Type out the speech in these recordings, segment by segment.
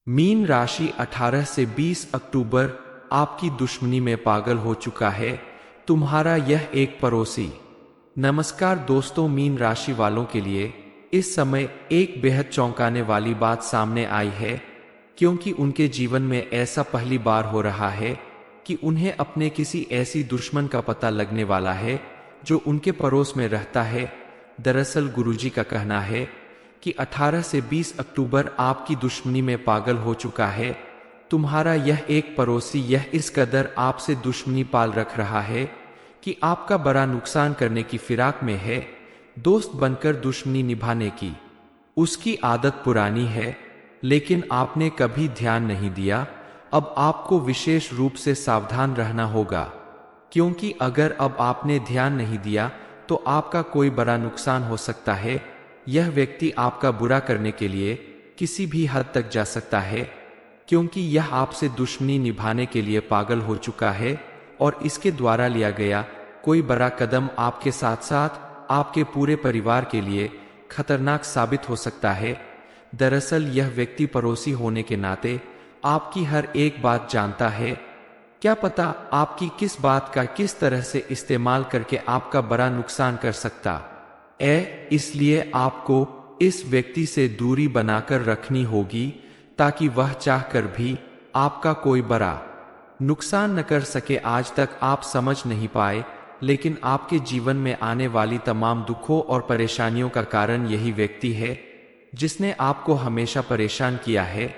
Mean राशि 18 से 20 अक्टूबर आपकी दुश्मनी में पागल हो चुका है तुम्हारा यह एक पड़ोसी। नमस्कार दोस्तों, मीन राशि वालों के लिए इस समय एक बेहद चौंकाने वाली बात सामने आई है, क्योंकि उनके जीवन में ऐसा पहली बार हो रहा है कि उन्हें अपने किसी ऐसी दुश्मन का पता लगने वाला है जो उनके पड़ोस में रहता है। दरअसल गुरुजी का कहना है कि 18 से 20 अक्टूबर आपकी दुश्मनी में पागल हो चुका है तुम्हारा यह एक पड़ोसी। यह इस कदर आपसे दुश्मनी पाल रख रहा है कि आपका बड़ा नुकसान करने की फिराक में है। दोस्त बनकर दुश्मनी निभाने की उसकी आदत पुरानी है, लेकिन आपने कभी ध्यान नहीं दिया। अब आपको विशेष रूप से सावधान रहना होगा, क्योंकि अगर अब आपने ध्यान नहीं दिया तो आपका कोई बड़ा नुकसान हो सकता है। यह व्यक्ति आपका बुरा करने के लिए किसी भी हद तक जा सकता है, क्योंकि यह आपसे दुश्मनी निभाने के लिए पागल हो चुका है और इसके द्वारा लिया गया कोई बड़ा कदम आपके साथ साथ आपके पूरे परिवार के लिए खतरनाक साबित हो सकता है। दरअसल यह व्यक्ति पड़ोसी होने के नाते आपकी हर एक बात जानता है। क्या पता आपकी किस बात का किस तरह से इस्तेमाल करके आपका बड़ा नुकसान कर सकता इसलिए आपको इस व्यक्ति से दूरी बनाकर रखनी होगी, ताकि वह चाहकर भी आपका कोई बड़ा नुकसान न कर सके। आज तक आप समझ नहीं पाए, लेकिन आपके जीवन में आने वाली तमाम दुखों और परेशानियों का कारण यही व्यक्ति है, जिसने आपको हमेशा परेशान किया है,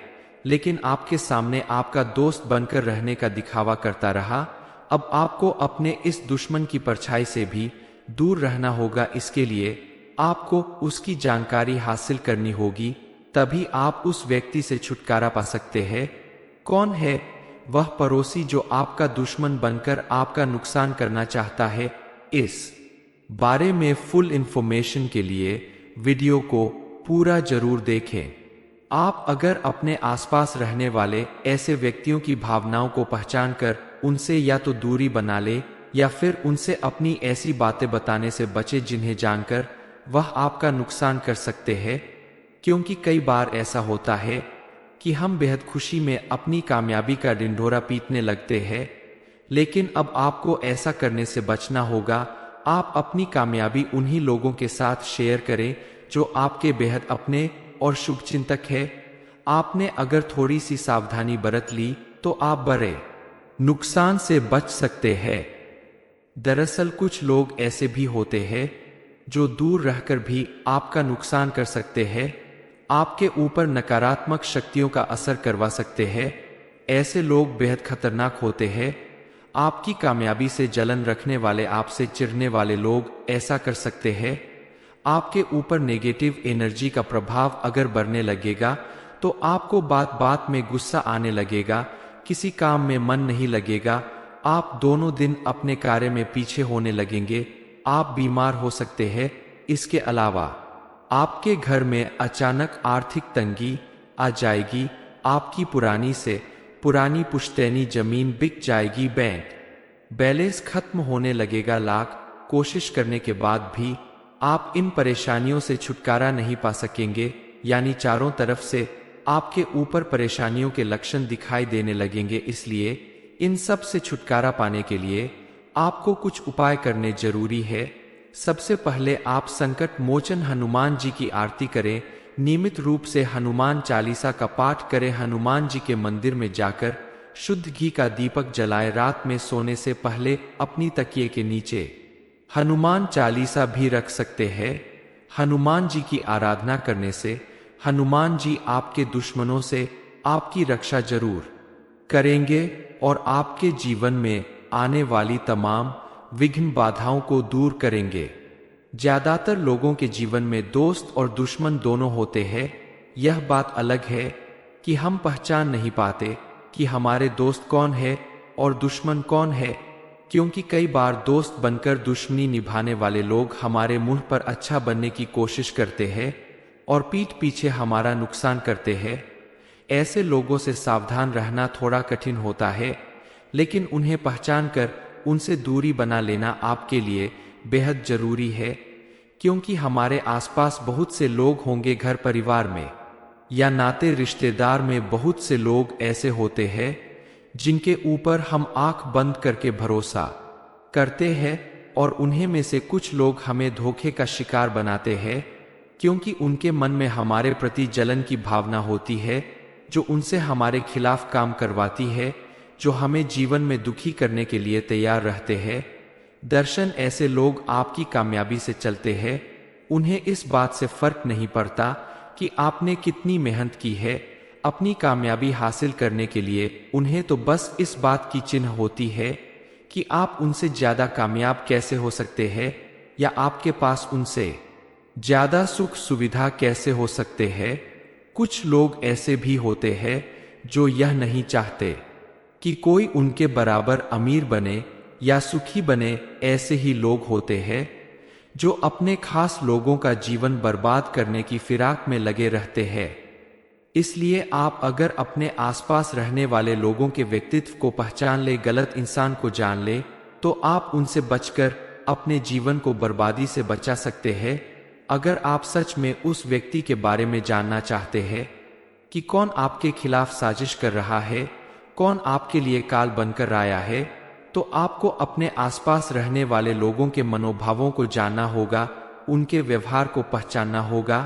लेकिन आपके सामने आपका दोस्त बनकर रहने का दिखावा करता रहा। अब आपको अपने इस दुश्मन की परछाई से भी दूर रहना होगा। इसके लिए आपको उसकी जानकारी हासिल करनी होगी, तभी आप उस व्यक्ति से छुटकारा पा सकते हैं। कौन है वह पड़ोसी जो आपका दुश्मन बनकर आपका नुकसान करना चाहता है? इस बारे में फुल इंफॉर्मेशन के लिए वीडियो को पूरा जरूर देखें। आप अगर अपने आसपास रहने वाले ऐसे व्यक्तियों की भावनाओं को पहचान कर उनसे या तो दूरी बना ले, या फिर उनसे अपनी ऐसी बातें बताने से बचे जिन्हें जानकर वह आपका नुकसान कर सकते हैं। क्योंकि कई बार ऐसा होता है कि हम बेहद खुशी में अपनी कामयाबी का ढिंढोरा पीटने लगते हैं, लेकिन अब आपको ऐसा करने से बचना होगा। आप अपनी कामयाबी उन्हीं लोगों के साथ शेयर करें जो आपके बेहद अपने और शुभचिंतक है। आपने अगर थोड़ी सी सावधानी बरत ली तो आप बड़े नुकसान से बच सकते हैं। दरअसल कुछ लोग ऐसे भी होते हैं जो दूर रहकर भी आपका नुकसान कर सकते हैं, आपके ऊपर नकारात्मक शक्तियों का असर करवा सकते हैं। ऐसे लोग बेहद खतरनाक होते हैं। आपकी कामयाबी से जलन रखने वाले, आपसे चिढ़ने वाले लोग ऐसा कर सकते हैं। आपके ऊपर नेगेटिव एनर्जी का प्रभाव अगर बढ़ने लगेगा तो आपको बात बात में गुस्सा आने लगेगा, किसी काम में मन नहीं लगेगा, आप दोनों दिन अपने कार्य में पीछे होने लगेंगे, आप बीमार हो सकते हैं। इसके अलावा आपके घर में अचानक आर्थिक तंगी आ जाएगी, आपकी पुरानी से पुरानी पुश्तैनी जमीन बिक जाएगी, बैंक बैलेंस खत्म होने लगेगा। लाख कोशिश करने के बाद भी आप इन परेशानियों से छुटकारा नहीं पा सकेंगे, यानी चारों तरफ से आपके ऊपर परेशानियों के लक्षण दिखाई देने लगेंगे। इसलिए इन सब से छुटकारा पाने के लिए आपको कुछ उपाय करने जरूरी है। सबसे पहले आप संकट मोचन हनुमान जी की आरती करें, नियमित रूप से हनुमान चालीसा का पाठ करें, हनुमान जी के मंदिर में जाकर शुद्ध घी का दीपक जलाएं, रात में सोने से पहले अपनी तकिए के नीचे हनुमान चालीसा भी रख सकते हैं। हनुमान जी की आराधना करने से हनुमान जी आपके दुश्मनों से आपकी रक्षा जरूर करेंगे और आपके जीवन में आने वाली तमाम विघ्न बाधाओं को दूर करेंगे। ज्यादातर लोगों के जीवन में दोस्त और दुश्मन दोनों होते हैं। यह बात अलग है कि हम पहचान नहीं पाते कि हमारे दोस्त कौन है और दुश्मन कौन है, क्योंकि कई बार दोस्त बनकर दुश्मनी निभाने वाले लोग हमारे मुंह पर अच्छा बनने की कोशिश करते हैं और पीठ पीछे हमारा नुकसान करते हैं। ऐसे लोगों से सावधान रहना थोड़ा कठिन होता है, लेकिन उन्हें पहचान कर उनसे दूरी बना लेना आपके लिए बेहद जरूरी है, क्योंकि हमारे आसपास बहुत से लोग होंगे घर परिवार में या नाते रिश्तेदार में बहुत से लोग ऐसे होते हैं जिनके ऊपर हम आंख बंद करके भरोसा करते हैं, और उन्हें में से कुछ लोग हमें धोखे का शिकार बनाते हैं क्योंकि उनके मन में हमारे प्रति जलन की भावना होती है, जो उनसे हमारे खिलाफ काम करवाती है, जो हमें जीवन में दुखी करने के लिए तैयार रहते हैं। दर्शन ऐसे लोग आपकी कामयाबी से चलते हैं, उन्हें इस बात से फर्क नहीं पड़ता कि आपने कितनी मेहनत की है अपनी कामयाबी हासिल करने के लिए। उन्हें तो बस इस बात की चिन्ह होती है कि आप उनसे ज्यादा कामयाब कैसे हो सकते हैं, या आपके पास उनसे ज्यादा सुख सुविधा कैसे हो सकते हैं। कुछ लोग ऐसे भी होते हैं जो यह नहीं चाहते कि कोई उनके बराबर अमीर बने या सुखी बने। ऐसे ही लोग होते हैं जो अपने खास लोगों का जीवन बर्बाद करने की फिराक में लगे रहते हैं। इसलिए आप अगर अपने आसपास रहने वाले लोगों के व्यक्तित्व को पहचान ले, गलत इंसान को जान ले, तो आप उनसे बचकर अपने जीवन को बर्बादी से बचा सकते हैं। अगर आप सच में उस व्यक्ति के बारे में जानना चाहते हैं कि कौन आपके खिलाफ साजिश कर रहा है, कौन आपके लिए काल बनकर आया है, तो आपको अपने आसपास रहने वाले लोगों के मनोभावों को जानना होगा, उनके व्यवहार को पहचानना होगा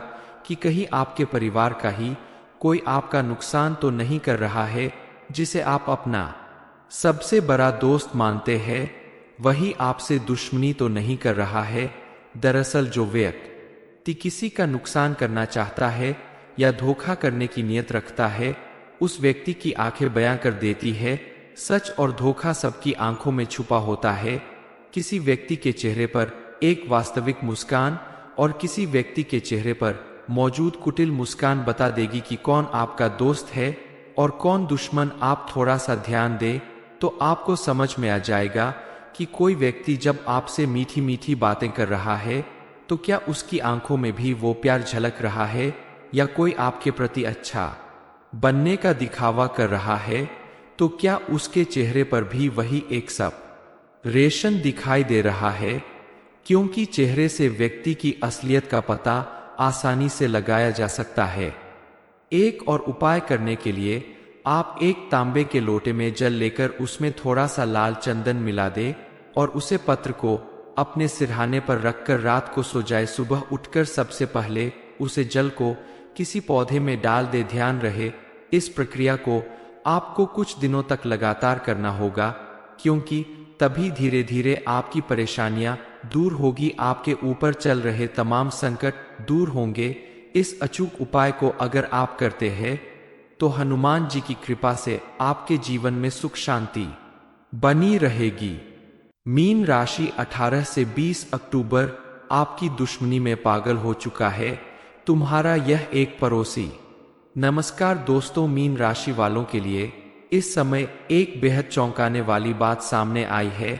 कि कहीं आपके परिवार का ही कोई आपका नुकसान तो नहीं कर रहा है। जिसे आप अपना सबसे बड़ा दोस्त मानते हैं वही आपसे दुश्मनी तो नहीं कर रहा है। दरअसल जो व्यक्ति किसी का नुकसान करना चाहता है या धोखा करने की नीयत रखता है, उस व्यक्ति की आंखें बयां कर देती है। सच और धोखा सबकी आंखों में छुपा होता है। किसी व्यक्ति के चेहरे पर एक वास्तविक मुस्कान और किसी व्यक्ति के चेहरे पर मौजूद कुटिल मुस्कान बता देगी कि कौन आपका दोस्त है और कौन दुश्मन। आप थोड़ा सा ध्यान दें तो आपको समझ में आ जाएगा कि कोई व्यक्ति जब आपसे मीठी मीठी बातें कर रहा है तो क्या उसकी आंखों में भी वो प्यार झलक रहा है, या कोई आपके प्रति अच्छा बनने का दिखावा कर रहा है, तो क्या उसके चेहरे पर भी वही एक सब रेशन दिखाई दे रहा है। क्योंकि चेहरे से व्यक्ति की असलियत का पता आसानी से लगाया जा सकता है। एक और उपाय करने के लिए आप एक तांबे के लोटे में जल लेकर उसमें थोड़ा सा लाल चंदन मिला दे और उसे पत्र को अपने सिरहाने पर रखकर रात को सो जाए। सुबह उठकर सबसे पहले उसे जल को किसी पौधे में डाल दे। ध्यान रहे, इस प्रक्रिया को आपको कुछ दिनों तक लगातार करना होगा, क्योंकि तभी धीरे धीरे आपकी परेशानियां दूर होगी, आपके ऊपर चल रहे तमाम संकट दूर होंगे। इस अचूक उपाय को अगर आप करते हैं तो हनुमान जी की कृपा से आपके जीवन में सुख शांति बनी रहेगी। मीन राशि 18 से 20 अक्टूबर आपकी दुश्मनी में पागल हो चुका है तुम्हारा यह एक पड़ोसी। नमस्कार दोस्तों, मीन राशि वालों के लिए इस समय एक बेहद चौंकाने वाली बात सामने आई है,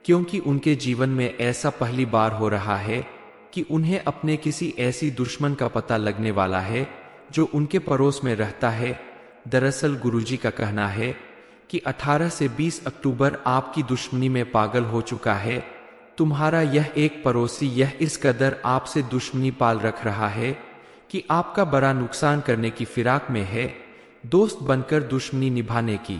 क्योंकि उनके जीवन में ऐसा पहली बार हो रहा है कि उन्हें अपने किसी ऐसी दुश्मन का पता लगने वाला है जो उनके पड़ोस में रहता है। दरअसल गुरुजी का कहना है कि 18 से 20 अक्टूबर आपकी दुश्मनी में पागल हो चुका है तुम्हारा यह एक पड़ोसी। यह इस कदर आपसे दुश्मनी पाल रख रहा है कि आपका बड़ा नुकसान करने की फिराक में है। दोस्त बनकर दुश्मनी निभाने की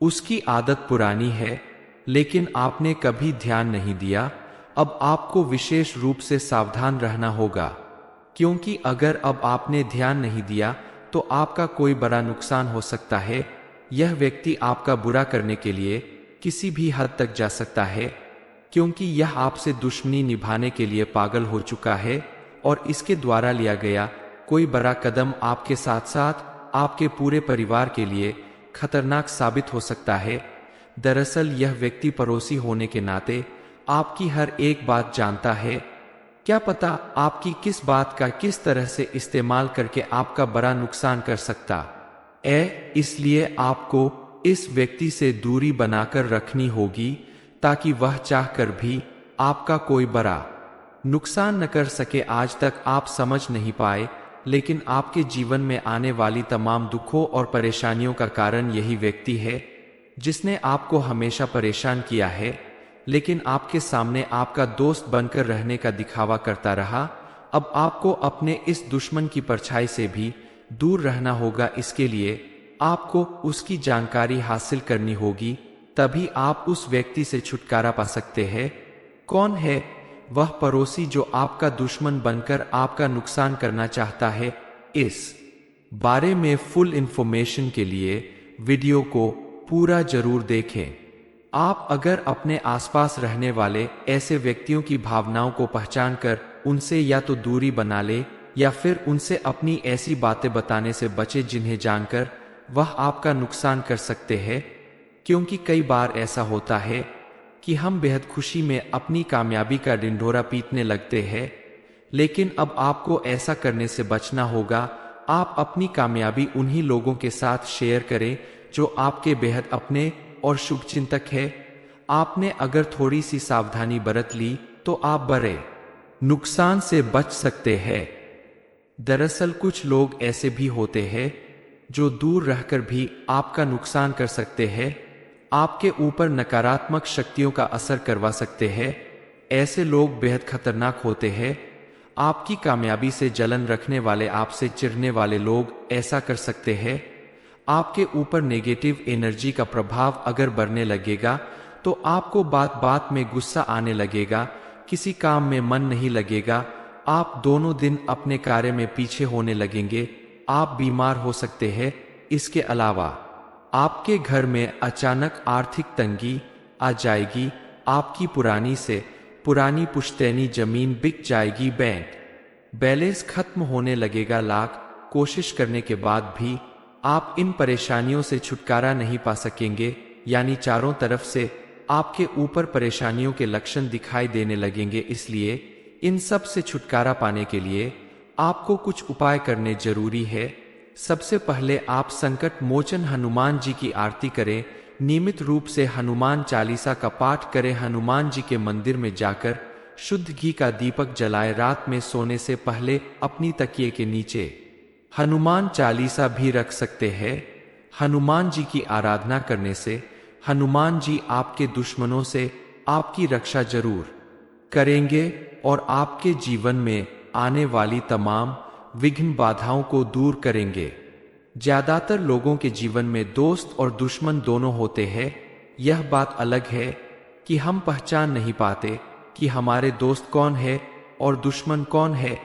उसकी आदत पुरानी है, लेकिन आपने कभी ध्यान नहीं दिया। अब आपको विशेष रूप से सावधान रहना होगा, क्योंकि अगर अब आपने ध्यान नहीं दिया तो आपका कोई बड़ा नुकसान हो सकता है। यह व्यक्ति आपका बुरा करने के लिए किसी भी हद तक जा सकता है, क्योंकि यह आपसे दुश्मनी निभाने के लिए पागल हो चुका है और इसके द्वारा लिया गया कोई बड़ा कदम आपके साथ साथ आपके पूरे परिवार के लिए खतरनाक साबित हो सकता है। दरअसल यह व्यक्ति पड़ोसी होने के नाते आपकी हर एक बात जानता है। क्या पता आपकी किस बात का किस तरह से इस्तेमाल करके आपका बड़ा नुकसान कर सकता है। इसलिए आपको इस व्यक्ति से दूरी बनाकर रखनी होगी, ताकि वह चाहकर भी आपका कोई बड़ा नुकसान न कर सके। आज तक आप समझ नहीं पाए, लेकिन आपके जीवन में आने वाली तमाम दुखों और परेशानियों का कारण यही व्यक्ति है, जिसने आपको हमेशा परेशान किया है, लेकिन आपके सामने आपका दोस्त बनकर रहने का दिखावा करता रहा। अब आपको अपने इस दुश्मन की परछाई से भी दूर रहना होगा। इसके लिए आपको उसकी जानकारी हासिल करनी होगी, तभी आप उस व्यक्ति से छुटकारा पा सकते हैं। कौन है वह पड़ोसी जो आपका दुश्मन बनकर आपका नुकसान करना चाहता है? इस बारे में फुल इंफॉर्मेशन के लिए वीडियो को पूरा जरूर देखें। आप अगर अपने आसपास रहने वाले ऐसे व्यक्तियों की भावनाओं को पहचान कर उनसे या तो दूरी बना ले या फिर उनसे अपनी ऐसी बातें बताने से बचे जिन्हें जानकर वह आपका नुकसान कर सकते हैं, क्योंकि कई बार ऐसा होता है कि हम बेहद खुशी में अपनी कामयाबी का ढिंढोरा पीटने लगते हैं, लेकिन अब आपको ऐसा करने से बचना होगा। आप अपनी कामयाबी उन्हीं लोगों के साथ शेयर करें जो आपके बेहद अपने और शुभचिंतक है। आपने अगर थोड़ी सी सावधानी बरत ली तो आप बड़े नुकसान से बच सकते हैं। दरअसल कुछ लोग ऐसे भी होते हैं जो दूर रहकर भी आपका नुकसान कर सकते हैं, आपके ऊपर नकारात्मक शक्तियों का असर करवा सकते हैं। ऐसे लोग बेहद खतरनाक होते हैं। आपकी कामयाबी से जलन रखने वाले, आपसे चिढ़ने वाले लोग ऐसा कर सकते हैं। आपके ऊपर नेगेटिव एनर्जी का प्रभाव अगर बढ़ने लगेगा तो आपको बात बात में गुस्सा आने लगेगा, किसी काम में मन नहीं लगेगा, आप दोनों दिन अपने कार्य में पीछे होने लगेंगे, आप बीमार हो सकते हैं। इसके अलावा आपके घर में अचानक आर्थिक तंगी आ जाएगी, आपकी पुरानी से पुरानी पुश्तैनी जमीन बिक जाएगी, बैंक बैलेंस खत्म होने लगेगा। लाख कोशिश करने के बाद भी आप इन परेशानियों से छुटकारा नहीं पा सकेंगे, यानी चारों तरफ से आपके ऊपर परेशानियों के लक्षण दिखाई देने लगेंगे। इसलिए इन सब से छुटकारा पाने के लिए आपको कुछ उपाय करने जरूरी है। सबसे पहले आप संकट मोचन हनुमान जी की आरती करें, नियमित रूप से हनुमान चालीसा का पाठ करें, हनुमान जी के मंदिर में जाकर शुद्ध घी का दीपक जलाएं, रात में सोने से पहले अपनी तकिए के नीचे हनुमान चालीसा भी रख सकते हैं। हनुमान जी की आराधना करने से हनुमान जी आपके दुश्मनों से आपकी रक्षा जरूर करेंगे और आपके जीवन में आने वाली तमाम विघ्न बाधाओं को दूर करेंगे। ज्यादातर लोगों के जीवन में दोस्त और दुश्मन दोनों होते हैं। यह बात अलग है कि हम पहचान नहीं पाते कि हमारे दोस्त कौन है और दुश्मन कौन है,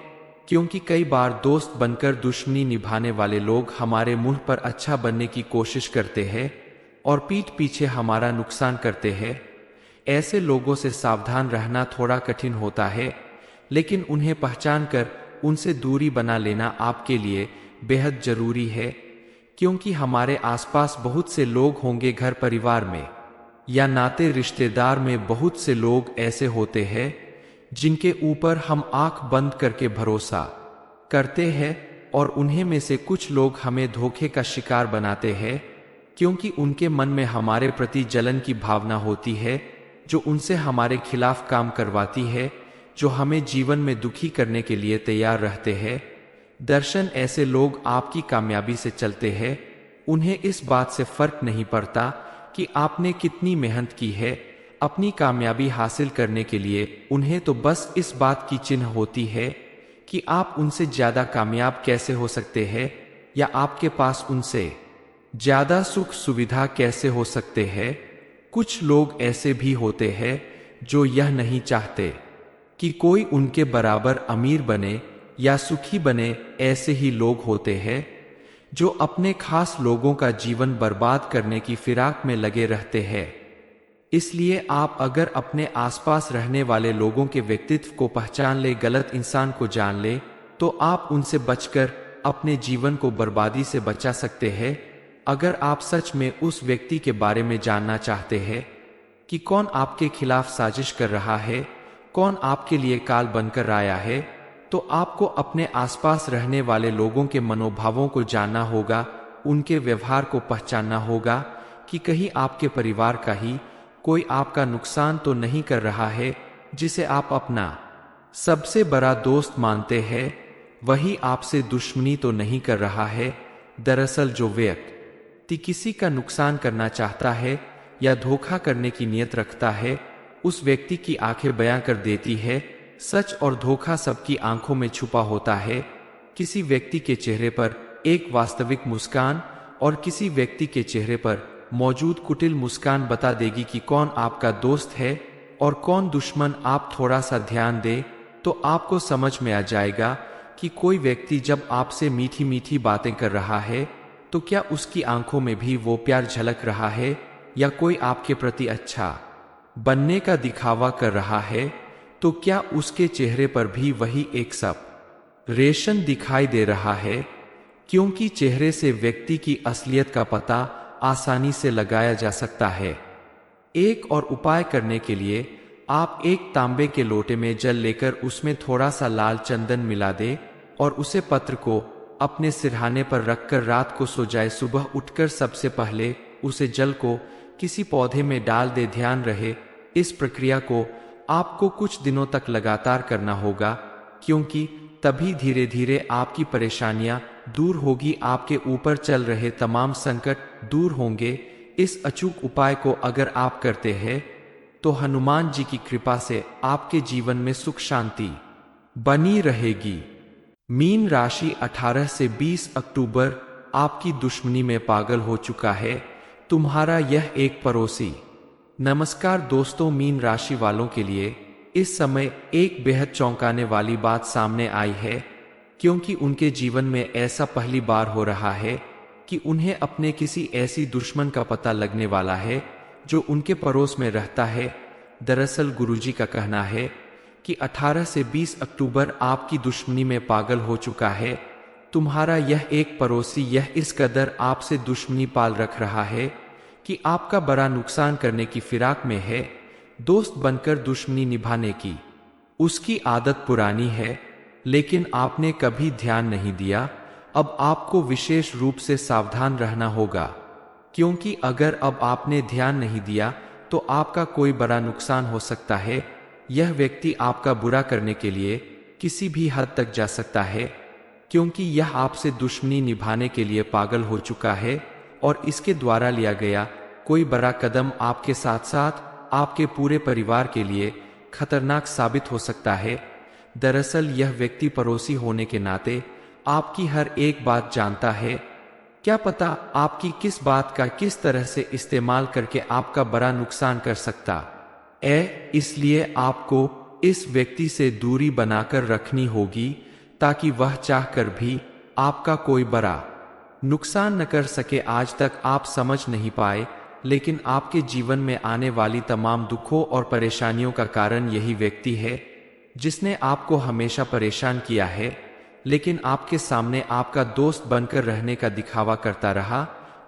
क्योंकि कई बार दोस्त बनकर दुश्मनी निभाने वाले लोग हमारे मुंह पर अच्छा बनने की कोशिश करते हैं और पीठ पीछे हमारा नुकसान करते हैं। ऐसे लोगों से सावधान रहना थोड़ा कठिन होता है, लेकिन उन्हें पहचान कर उनसे दूरी बना लेना आपके लिए बेहद जरूरी है, क्योंकि हमारे आसपास बहुत से लोग होंगे, घर परिवार में या नाते रिश्तेदार में बहुत से लोग ऐसे होते हैं जिनके ऊपर हम आंख बंद करके भरोसा करते हैं और उन्हें में से कुछ लोग हमें धोखे का शिकार बनाते हैं, क्योंकि उनके मन में हमारे प्रति जलन की भावना होती है जो उनसे हमारे खिलाफ काम करवाती है, जो हमें जीवन में दुखी करने के लिए तैयार रहते हैं। दर्शन ऐसे लोग आपकी कामयाबी से चलते हैं, उन्हें इस बात से फर्क नहीं पड़ता कि आपने कितनी मेहनत की है अपनी कामयाबी हासिल करने के लिए। उन्हें तो बस इस बात की चिन्ह होती है कि आप उनसे ज्यादा कामयाब कैसे हो सकते हैं या आपके पास उनसे ज्यादा सुख सुविधा कैसे हो सकते हैं। कुछ लोग ऐसे भी होते हैं जो यह नहीं चाहते कि कोई उनके बराबर अमीर बने या सुखी बने। ऐसे ही लोग होते हैं जो अपने खास लोगों का जीवन बर्बाद करने की फिराक में लगे रहते हैं। इसलिए आप अगर अपने आसपास रहने वाले लोगों के व्यक्तित्व को पहचान ले, गलत इंसान को जान ले, तो आप उनसे बचकर अपने जीवन को बर्बादी से बचा सकते हैं। अगर आप सच में उस व्यक्ति के बारे में जानना चाहते हैं कि कौन आपके खिलाफ साजिश कर रहा है, कौन आपके लिए काल बनकर आया है, तो आपको अपने आसपास रहने वाले लोगों के मनोभावों को जानना होगा, उनके व्यवहार को पहचानना होगा कि कहीं आपके परिवार का ही कोई आपका नुकसान तो नहीं कर रहा है। जिसे आप अपना सबसे बड़ा दोस्त मानते हैं वही आपसे दुश्मनी तो नहीं कर रहा है। दरअसल जो व्यक्ति किसी का नुकसान करना चाहता है या धोखा करने की नीयत रखता है, उस व्यक्ति की आंखें बयां कर देती है। सच और धोखा सबकी आंखों में छुपा होता है। किसी व्यक्ति के चेहरे पर एक वास्तविक मुस्कान और किसी व्यक्ति के चेहरे पर मौजूद कुटिल मुस्कान बता देगी कि कौन आपका दोस्त है और कौन दुश्मन। आप थोड़ा सा ध्यान दें तो आपको समझ में आ जाएगा कि कोई व्यक्ति जब आपसे मीठी मीठी बातें कर रहा है तो क्या उसकी आंखों में भी वो प्यार झलक रहा है, या कोई आपके प्रति अच्छा बनने का दिखावा कर रहा है तो क्या उसके चेहरे पर भी वही एक सब रेशन दिखाई दे रहा है। क्योंकि चेहरे से व्यक्ति की असलियत का पता आसानी से लगाया जा सकता है। एक और उपाय करने के लिए आप एक तांबे के लोटे में जल लेकर उसमें थोड़ा सा लाल चंदन मिला दे और उसे पत्र को अपने सिरहाने पर रखकर रात को सो जाए। सुबह उठकर सबसे पहले उसे जल को किसी पौधे में डाल दे। ध्यान रहे, इस प्रक्रिया को आपको कुछ दिनों तक लगातार करना होगा, क्योंकि तभी धीरे धीरे आपकी परेशानियां दूर होगी, आपके ऊपर चल रहे तमाम संकट दूर होंगे। इस अचूक उपाय को अगर आप करते हैं तो हनुमान जी की कृपा से आपके जीवन में सुख शांति बनी रहेगी। मीन राशि 18 से 20 अक्टूबर आपकी दुश्मनी में पागल हो चुका है तुम्हारा यह एक पड़ोसी। नमस्कार दोस्तों, मीन राशि वालों के लिए इस समय एक बेहद चौंकाने वाली बात सामने आई है, क्योंकि उनके जीवन में ऐसा पहली बार हो रहा है कि उन्हें अपने किसी ऐसी दुश्मन का पता लगने वाला है जो उनके पड़ोस में रहता है। दरअसल गुरुजी का कहना है कि 18 से 20 अक्टूबर आपकी दुश्मनी में पागल हो चुका है तुम्हारा यह एक पड़ोसी। यह इस कदर आपसे दुश्मनी पाल रख रहा है कि आपका बड़ा नुकसान करने की फिराक में है। दोस्त बनकर दुश्मनी निभाने की उसकी आदत पुरानी है, लेकिन आपने कभी ध्यान नहीं दिया। अब आपको विशेष रूप से सावधान रहना होगा, क्योंकि अगर अब आपने ध्यान नहीं दिया तो आपका कोई बड़ा नुकसान हो सकता है। यह व्यक्ति आपका बुरा करने के लिए किसी भी हद तक जा सकता है, क्योंकि यह आपसे दुश्मनी निभाने के लिए पागल हो चुका है और इसके द्वारा लिया गया कोई बड़ा कदम आपके साथ साथ आपके पूरे परिवार के लिए खतरनाक साबित हो सकता है। दरअसल यह व्यक्ति पड़ोसी होने के नाते आपकी हर एक बात जानता है। क्या पता आपकी किस बात का किस तरह से इस्तेमाल करके आपका बड़ा नुकसान कर सकता है। इसलिए आपको इस व्यक्ति से दूरी बनाकर रखनी होगी, ताकि वह चाहकर भी आपका कोई बड़ा नुकसान न कर सके। आज तक आप समझ नहीं पाए, लेकिन आपके जीवन में आने वाली तमाम दुखों और परेशानियों का कारण यही व्यक्ति है, जिसने आपको हमेशा परेशान किया है, लेकिन आपके सामने आपका दोस्त बनकर रहने का दिखावा करता रहा।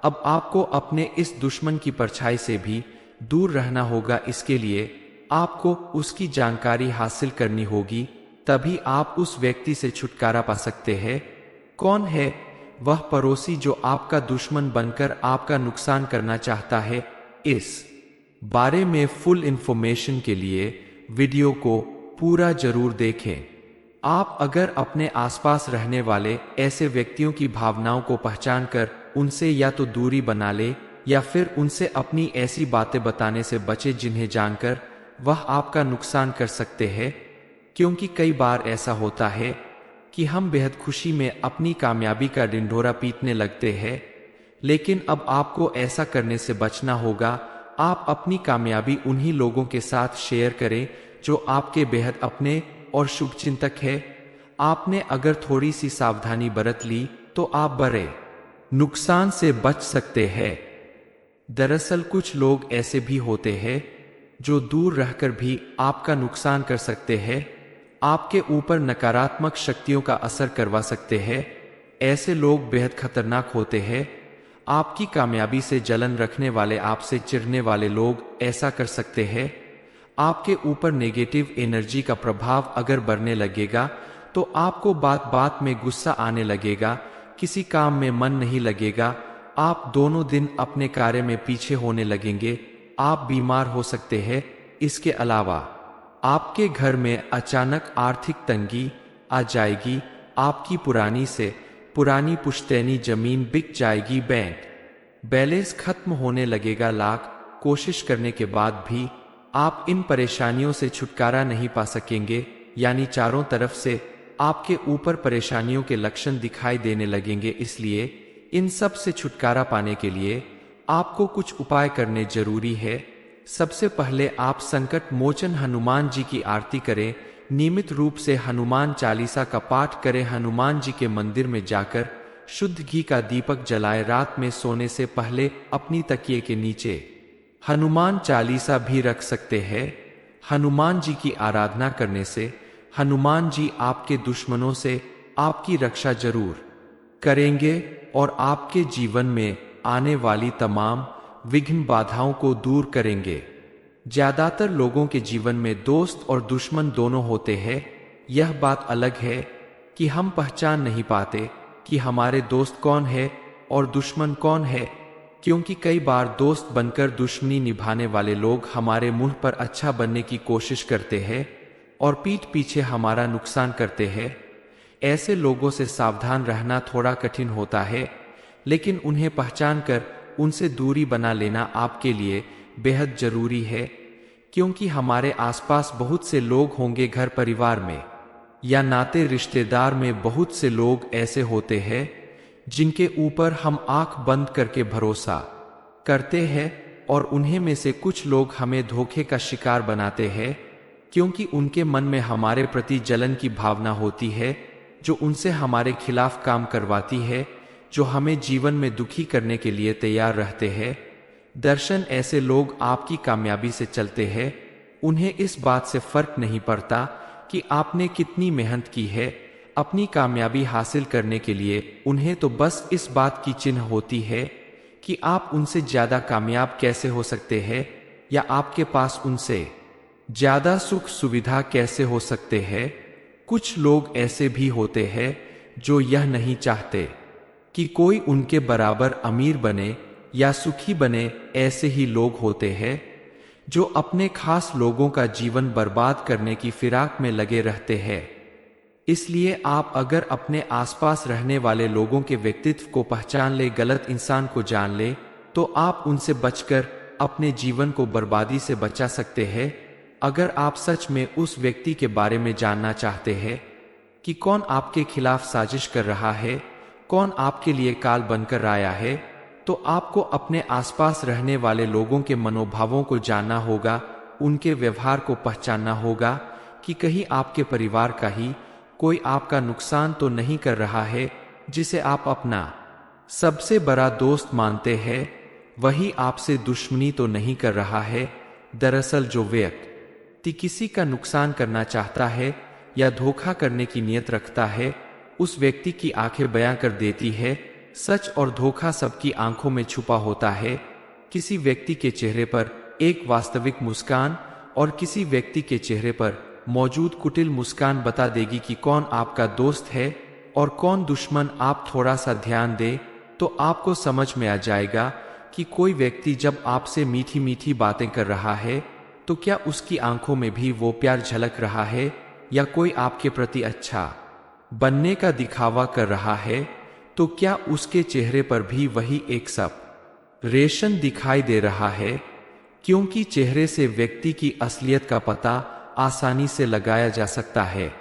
अब आपको अपने इस दुश्मन की परछाई से भी दूर रहना होगा। इसके लिए आपको उसकी जानकारी हासिल करनी होगी, तभी आप उस व्यक्ति से छुटकारा पा सकते हैं। कौन है वह पड़ोसी जो आपका दुश्मन बनकर आपका नुकसान करना चाहता है? इस बारे में फुल इंफॉर्मेशन के लिए वीडियो को पूरा जरूर देखें। आप अगर अपने आसपास रहने वाले ऐसे व्यक्तियों की भावनाओं को पहचान कर उनसे या तो दूरी बना ले, या फिर उनसे अपनी ऐसी बातें बताने से बचे जिन्हें जानकर वह आपका नुकसान कर सकते हैं। क्योंकि कई बार ऐसा होता है कि हम बेहद खुशी में अपनी कामयाबी का ढिंढोरा पीटने लगते हैं, लेकिन अब आपको ऐसा करने से बचना होगा। आप अपनी कामयाबी उन्हीं लोगों के साथ शेयर करें जो आपके बेहद अपने और शुभचिंतक है। आपने अगर थोड़ी सी सावधानी बरत ली तो आप बड़े नुकसान से बच सकते हैं। दरअसल कुछ लोग ऐसे भी होते हैं जो दूर रहकर भी आपका नुकसान कर सकते हैं, आपके ऊपर नकारात्मक शक्तियों का असर करवा सकते हैं। ऐसे लोग बेहद खतरनाक होते हैं। आपकी कामयाबी से जलन रखने वाले, आपसे चिढ़ने वाले लोग ऐसा कर सकते हैं। आपके ऊपर नेगेटिव एनर्जी का प्रभाव अगर बढ़ने लगेगा तो आपको बात बात में गुस्सा आने लगेगा, किसी काम में मन नहीं लगेगा, आप दोनों दिन अपने कार्य में पीछे होने लगेंगे, आप बीमार हो सकते हैं। इसके अलावा आपके घर में अचानक आर्थिक तंगी आ जाएगी, आपकी पुरानी से पुरानी पुश्तैनी जमीन बिक जाएगी, बैंक बैलेंस खत्म होने लगेगा। लाख कोशिश करने के बाद भी आप इन परेशानियों से छुटकारा नहीं पा सकेंगे, यानी चारों तरफ से आपके ऊपर परेशानियों के लक्षण दिखाई देने लगेंगे। इसलिए इन सब से छुटकारा पाने के लिए आपको कुछ उपाय करने जरूरी है। सबसे पहले आप संकट मोचन हनुमान जी की आरती करें। नियमित रूप से हनुमान चालीसा का पाठ करें। हनुमान जी के मंदिर में जाकर शुद्ध घी का दीपक जलाएं। रात में सोने से पहले अपनी तकिए के नीचे हनुमान चालीसा भी रख सकते हैं। हनुमान जी की आराधना करने से हनुमान जी आपके दुश्मनों से आपकी रक्षा जरूर करेंगे और आपके जीवन में आने वाली तमाम विघ्न बाधाओं को दूर करेंगे। ज्यादातर लोगों के जीवन में दोस्त और दुश्मन दोनों होते हैं। यह बात अलग है कि हम पहचान नहीं पाते कि हमारे दोस्त कौन है और दुश्मन कौन है, क्योंकि कई बार दोस्त बनकर दुश्मनी निभाने वाले लोग हमारे मुंह पर अच्छा बनने की कोशिश करते हैं और पीठ पीछे हमारा नुकसान करते हैं। ऐसे लोगों से सावधान रहना थोड़ा कठिन होता है, लेकिन उन्हें पहचान कर उनसे दूरी बना लेना आपके लिए बेहद जरूरी है, क्योंकि हमारे आसपास बहुत से लोग होंगे, घर परिवार में या नाते रिश्तेदार में बहुत से लोग ऐसे होते हैं जिनके ऊपर हम आंख बंद करके भरोसा करते हैं और उन्हें में से कुछ लोग हमें धोखे का शिकार बनाते हैं, क्योंकि उनके मन में हमारे प्रति जलन की भावना होती है जो उनसे हमारे खिलाफ काम करवाती है, जो हमें जीवन में दुखी करने के लिए तैयार रहते हैं। दर्शन ऐसे लोग आपकी कामयाबी से चलते हैं। उन्हें इस बात से फर्क नहीं पड़ता कि आपने कितनी मेहनत की है अपनी कामयाबी हासिल करने के लिए। उन्हें तो बस इस बात की चिन्ह होती है कि आप उनसे ज्यादा कामयाब कैसे हो सकते हैं या आपके पास उनसे ज्यादा सुख सुविधा कैसे हो सकते हैं। कुछ लोग ऐसे भी होते हैं जो यह नहीं चाहते कि कोई उनके बराबर अमीर बने या सुखी बने। ऐसे ही लोग होते हैं जो अपने खास लोगों का जीवन बर्बाद करने की फिराक में लगे रहते हैं। इसलिए आप अगर अपने आसपास रहने वाले लोगों के व्यक्तित्व को पहचान ले, गलत इंसान को जान ले, तो आप उनसे बचकर अपने जीवन को बर्बादी से बचा सकते हैं। अगर आप सच में उस व्यक्ति के बारे में जानना चाहते हैं कि कौन आपके खिलाफ साजिश कर रहा है, कौन आपके लिए काल बनकर आया है, तो आपको अपने आसपास रहने वाले लोगों के मनोभावों को जानना होगा, उनके व्यवहार को पहचानना होगा कि कहीं आपके परिवार का ही कोई आपका नुकसान तो नहीं कर रहा है, जिसे आप अपना सबसे बड़ा दोस्त मानते हैं वही आपसे दुश्मनी तो नहीं कर रहा है। दरअसल जो व्यक्ति किसी का नुकसान करना चाहता है या धोखा करने की नीयत रखता है, उस व्यक्ति की आंखें बयां कर देती है। सच और धोखा सबकी आंखों में छुपा होता है। किसी व्यक्ति के चेहरे पर एक वास्तविक मुस्कान और किसी व्यक्ति के चेहरे पर मौजूद कुटिल मुस्कान बता देगी कि कौन आपका दोस्त है और कौन दुश्मन। आप थोड़ा सा ध्यान दें तो आपको समझ में आ जाएगा कि कोई व्यक्ति जब आपसे मीठी मीठी बातें कर रहा है तो क्या उसकी आंखों में भी वो प्यार झलक रहा है, या कोई आपके प्रति अच्छा बनने का दिखावा कर रहा है तो क्या उसके चेहरे पर भी वही एक सब रेशन दिखाई दे रहा है। क्योंकि चेहरे से व्यक्ति की असलियत का पता आसानी से लगाया जा सकता है।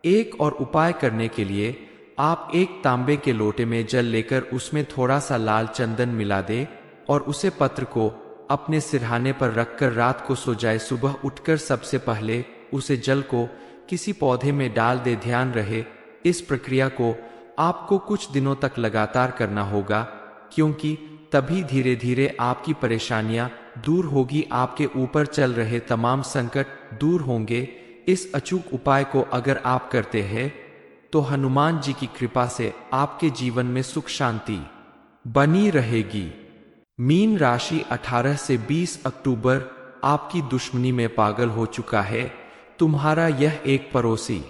एक और उपाय करने के लिए आप एक तांबे के लोटे में जल लेकर उसमें थोड़ा सा लाल चंदन मिला दे और उसे पत्र को अपने सिरहाने पर रखकर रात को सो जाए। सुबह उठकर सबसे पहले उसे जल को किसी पौधे में डाल दे। ध्यान रहे, इस प्रक्रिया को आपको कुछ दिनों तक लगातार करना होगा, क्योंकि तभी धीरे धीरे आपकी परेशानियां दूर होगी, आपके ऊपर चल रहे तमाम संकट दूर होंगे। इस अचूक उपाय को अगर आप करते हैं तो हनुमान जी की कृपा से आपके जीवन में सुख शांति बनी रहेगी। मीन राशि 18 से 20 अक्टूबर आपकी दुश्मनी में पागल हो चुका है तुम्हारा यह एक पड़ोसी।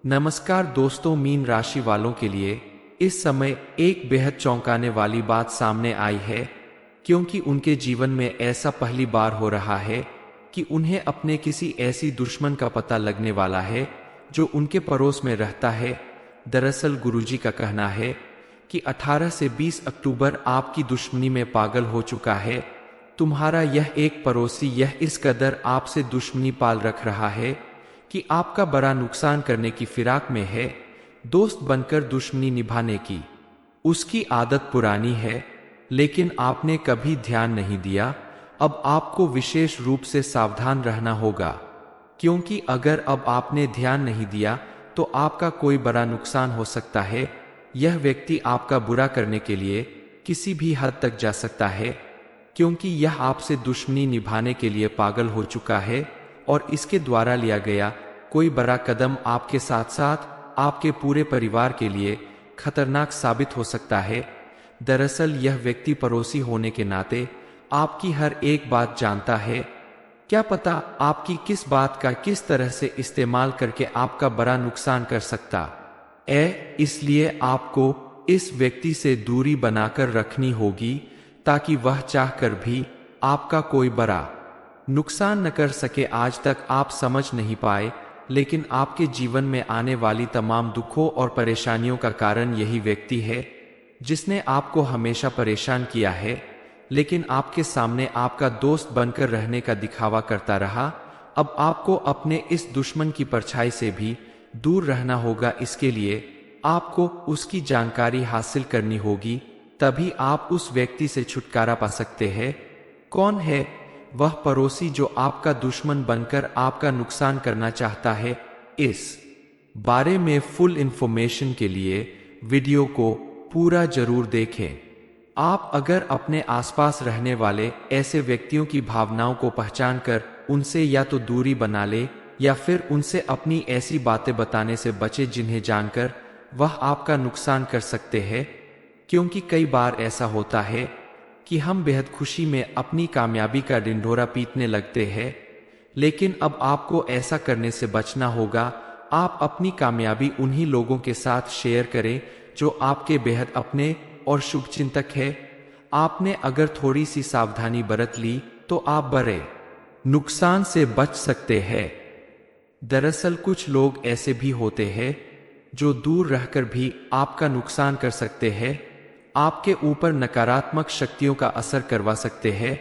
नमस्कार दोस्तों, मीन राशि वालों के लिए इस समय एक बेहद चौंकाने वाली बात सामने आई है, क्योंकि उनके जीवन में ऐसा पहली बार हो रहा है कि उन्हें अपने किसी ऐसी दुश्मन का पता लगने वाला है जो उनके पड़ोस में रहता है। दरअसल गुरुजी का कहना है कि 18 से 20 अक्टूबर आपकी दुश्मनी में पागल हो चुका है तुम्हारा यह एक पड़ोसी। यह इस कदर आपसे दुश्मनी पाल रख रहा है कि आपका बड़ा नुकसान करने की फिराक में है, दोस्त बनकर दुश्मनी निभाने की। उसकी आदत पुरानी है, लेकिन आपने कभी ध्यान नहीं दिया। अब आपको विशेष रूप से सावधान रहना होगा, क्योंकि अगर अब आपने ध्यान नहीं दिया तो आपका कोई बड़ा नुकसान हो सकता है। यह व्यक्ति आपका बुरा करने के लिए किसी भी हद तक जा सकता है, क्योंकि यह आपसे दुश्मनी निभाने के लिए पागल हो चुका है और इसके द्वारा लिया गया कोई बड़ा कदम आपके साथ साथ आपके पूरे परिवार के लिए खतरनाक साबित हो सकता है। दरअसल यह व्यक्ति पड़ोसी होने के नाते आपकी हर एक बात जानता है। क्या पता आपकी किस बात का किस तरह से इस्तेमाल करके आपका बड़ा नुकसान कर सकता है। इसलिए आपको इस व्यक्ति से दूरी बनाकर रखनी होगी, ताकि वह चाहकर भी आपका कोई बड़ा नुकसान न कर सके। आज तक आप समझ नहीं पाए, लेकिन आपके जीवन में आने वाली तमाम दुखों और परेशानियों का कारण यही व्यक्ति है, जिसने आपको हमेशा परेशान किया है, लेकिन आपके सामने आपका दोस्त बनकर रहने का दिखावा करता रहा। अब आपको अपने इस दुश्मन की परछाई से भी दूर रहना होगा। इसके लिए आपको उसकी जानकारी हासिल करनी होगी, तभी आप उस व्यक्ति से छुटकारा पा सकते हैं। कौन है वह पड़ोसी जो आपका दुश्मन बनकर आपका नुकसान करना चाहता है? इस बारे में फुल इंफॉर्मेशन के लिए वीडियो को पूरा जरूर देखें। आप अगर अपने आसपास रहने वाले ऐसे व्यक्तियों की भावनाओं को पहचान कर उनसे या तो दूरी बना ले, या फिर उनसे अपनी ऐसी बातें बताने से बचे जिन्हें जानकर वह आपका नुकसान कर सकते हैं। क्योंकि कई बार ऐसा होता है कि हम बेहद खुशी में अपनी कामयाबी का ढिंढोरा पीटने लगते हैं, लेकिन अब आपको ऐसा करने से बचना होगा। आप अपनी कामयाबी उन्हीं लोगों के साथ शेयर करें जो आपके बेहद अपने और शुभचिंतक है। आपने अगर थोड़ी सी सावधानी बरत ली तो आप बड़े नुकसान से बच सकते हैं। दरअसल कुछ लोग ऐसे भी होते हैं जो दूर रहकर भी आपका नुकसान कर सकते हैं, आपके ऊपर नकारात्मक शक्तियों का असर करवा सकते हैं।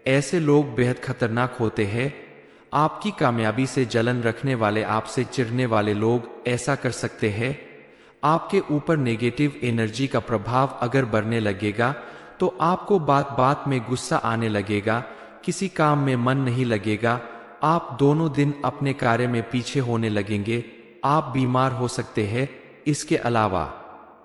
ऐसे लोग बेहद खतरनाक होते हैं। आपकी कामयाबी से जलन रखने वाले, आपसे चिढ़ने वाले लोग ऐसा कर सकते हैं। आपके ऊपर नेगेटिव एनर्जी का प्रभाव अगर बढ़ने लगेगा तो आपको बात बात में गुस्सा आने लगेगा, किसी काम में मन नहीं लगेगा, आप दोनों दिन अपने कार्य में पीछे होने लगेंगे, आप बीमार हो सकते हैं। इसके अलावा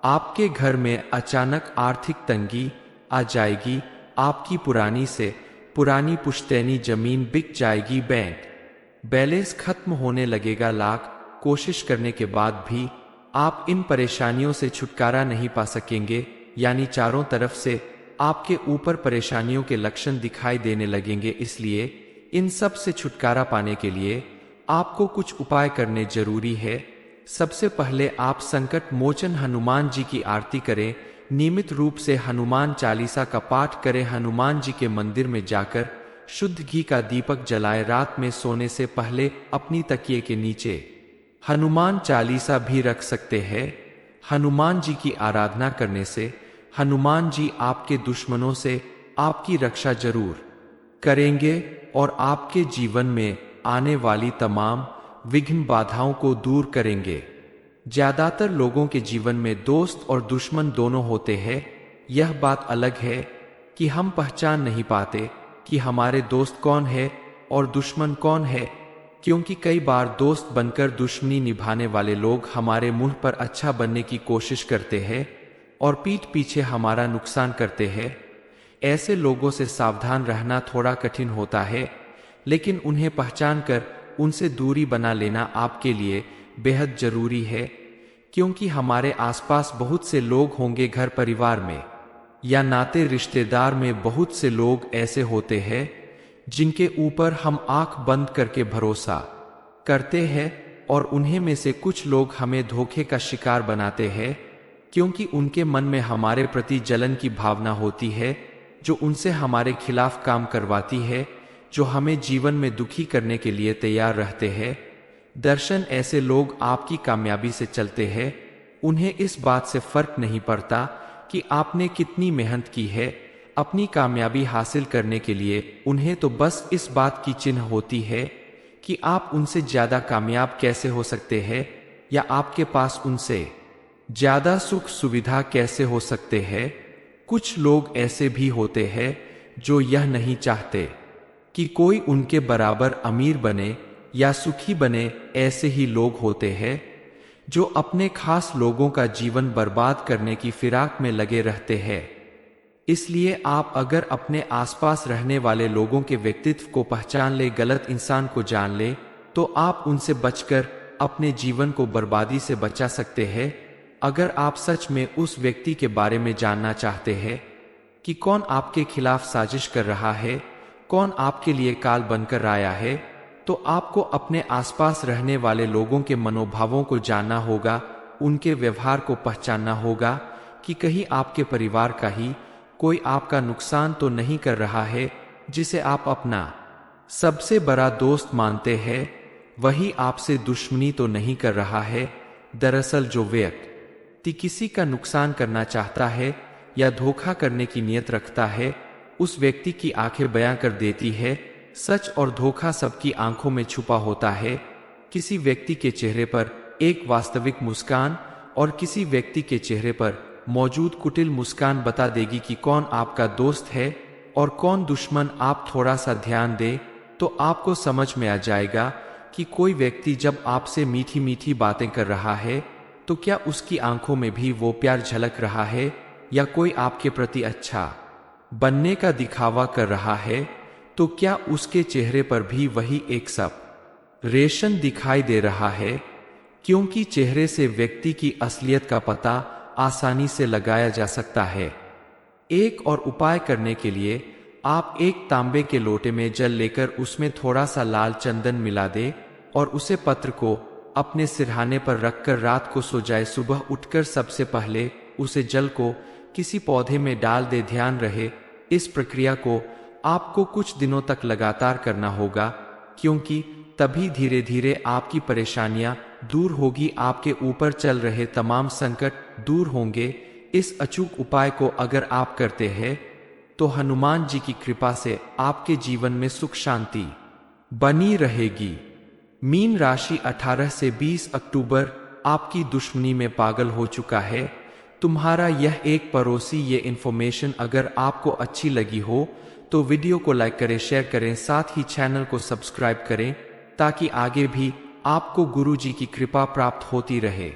आपके घर में अचानक आर्थिक तंगी आ जाएगी, आपकी पुरानी से पुरानी पुश्तैनी जमीन बिक जाएगी, बैंक बैलेंस खत्म होने लगेगा। लाख कोशिश करने के बाद भी आप इन परेशानियों से छुटकारा नहीं पा सकेंगे, यानी चारों तरफ से आपके ऊपर परेशानियों के लक्षण दिखाई देने लगेंगे। इसलिए इन सब से छुटकारा पाने के लिए आपको कुछ उपाय करने जरूरी है। सबसे पहले आप संकट मोचन हनुमान जी की आरती करें। नियमित रूप से हनुमान चालीसा का पाठ करें। हनुमान जी के मंदिर में जाकर शुद्ध घी का दीपक जलाएं। रात में सोने से पहले अपनी तकिए के नीचे हनुमान चालीसा भी रख सकते हैं। हनुमान जी की आराधना करने से हनुमान जी आपके दुश्मनों से आपकी रक्षा जरूर करेंगे और आपके जीवन में आने वाली तमाम विघ्न बाधाओं को दूर करेंगे। ज्यादातर लोगों के जीवन में दोस्त और दुश्मन दोनों होते हैं। यह बात अलग है कि हम पहचान नहीं पाते कि हमारे दोस्त कौन है और दुश्मन कौन है, क्योंकि कई बार दोस्त बनकर दुश्मनी निभाने वाले लोग हमारे मुंह पर अच्छा बनने की कोशिश करते हैं और पीठ पीछे हमारा नुकसान करते हैं। ऐसे लोगों से सावधान रहना थोड़ा कठिन होता है, लेकिन उन्हें पहचान कर उनसे दूरी बना लेना आपके लिए बेहद जरूरी है, क्योंकि हमारे आसपास बहुत से लोग होंगे, घर परिवार में या नाते रिश्तेदार में बहुत से लोग ऐसे होते हैं जिनके ऊपर हम आंख बंद करके भरोसा करते हैं, और उन्हें में से कुछ लोग हमें धोखे का शिकार बनाते हैं, क्योंकि उनके मन में हमारे प्रति जलन की भावना होती है, जो उनसे हमारे खिलाफ काम करवाती है, जो हमें जीवन में दुखी करने के लिए तैयार रहते हैं। दर्शन ऐसे लोग आपकी कामयाबी से चलते हैं। उन्हें इस बात से फर्क नहीं पड़ता कि आपने कितनी मेहनत की है अपनी कामयाबी हासिल करने के लिए। उन्हें तो बस इस बात की चिन्ह होती है कि आप उनसे ज्यादा कामयाब कैसे हो सकते हैं या आपके पास उनसे ज्यादा सुख सुविधा कैसे हो सकते हैं। कुछ लोग ऐसे भी होते हैं जो यह नहीं चाहते कि कोई उनके बराबर अमीर बने या सुखी बने। ऐसे ही लोग होते हैं जो अपने खास लोगों का जीवन बर्बाद करने की फिराक में लगे रहते हैं। इसलिए आप अगर अपने आसपास रहने वाले लोगों के व्यक्तित्व को पहचान ले, गलत इंसान को जान ले, तो आप उनसे बचकर अपने जीवन को बर्बादी से बचा सकते हैं। अगर आप सच में उस व्यक्ति के बारे में जानना चाहते हैं कि कौन आपके खिलाफ साजिश कर रहा है, कौन आपके लिए काल बनकर आया है, तो आपको अपने आसपास रहने वाले लोगों के मनोभावों को जानना होगा, उनके व्यवहार को पहचानना होगा कि कहीं आपके परिवार का ही कोई आपका नुकसान तो नहीं कर रहा है। जिसे आप अपना सबसे बड़ा दोस्त मानते हैं वही आपसे दुश्मनी तो नहीं कर रहा है। दरअसल जो व्यक्ति किसी का नुकसान करना चाहता है या धोखा करने की नीयत रखता है, उस व्यक्ति की आंखें बयां कर देती है। सच और धोखा सबकी आंखों में छुपा होता है। किसी व्यक्ति के चेहरे पर एक वास्तविक मुस्कान और किसी व्यक्ति के चेहरे पर मौजूद कुटिल मुस्कान बता देगी कि कौन आपका दोस्त है और कौन दुश्मन। आप थोड़ा सा ध्यान दें तो आपको समझ में आ जाएगा कि कोई व्यक्ति जब आपसे मीठी मीठी बातें कर रहा है तो क्या उसकी आंखों में भी वो प्यार झलक रहा है, या कोई आपके प्रति अच्छा बनने का दिखावा कर रहा है तो क्या उसके चेहरे पर भी वही एक सब रेशन दिखाई दे रहा है। क्योंकि चेहरे से व्यक्ति की असलियत का पता आसानी से लगाया जा सकता है। एक और उपाय करने के लिए आप एक तांबे के लोटे में जल लेकर उसमें थोड़ा सा लाल चंदन मिला दे और उसे पत्र को अपने सिरहाने पर रखकर रात को सो जाए। सुबह उठकर सबसे पहले उसे जल को किसी पौधे में डाल दे। ध्यान रहे, इस प्रक्रिया को आपको कुछ दिनों तक लगातार करना होगा, क्योंकि तभी धीरे धीरे आपकी परेशानियां दूर होगी, आपके ऊपर चल रहे तमाम संकट दूर होंगे। इस अचूक उपाय को अगर आप करते हैं तो हनुमान जी की कृपा से आपके जीवन में सुख शांति बनी रहेगी। मीन राशि 18 से 20 अक्टूबर आपकी दुश्मनी में पागल हो चुका है तुम्हारा यह एक पड़ोसी। ये इन्फॉर्मेशन अगर आपको अच्छी लगी हो तो वीडियो को लाइक करें, शेयर करें, साथ ही चैनल को सब्सक्राइब करें ताकि आगे भी आपको गुरु जी की कृपा प्राप्त होती रहे।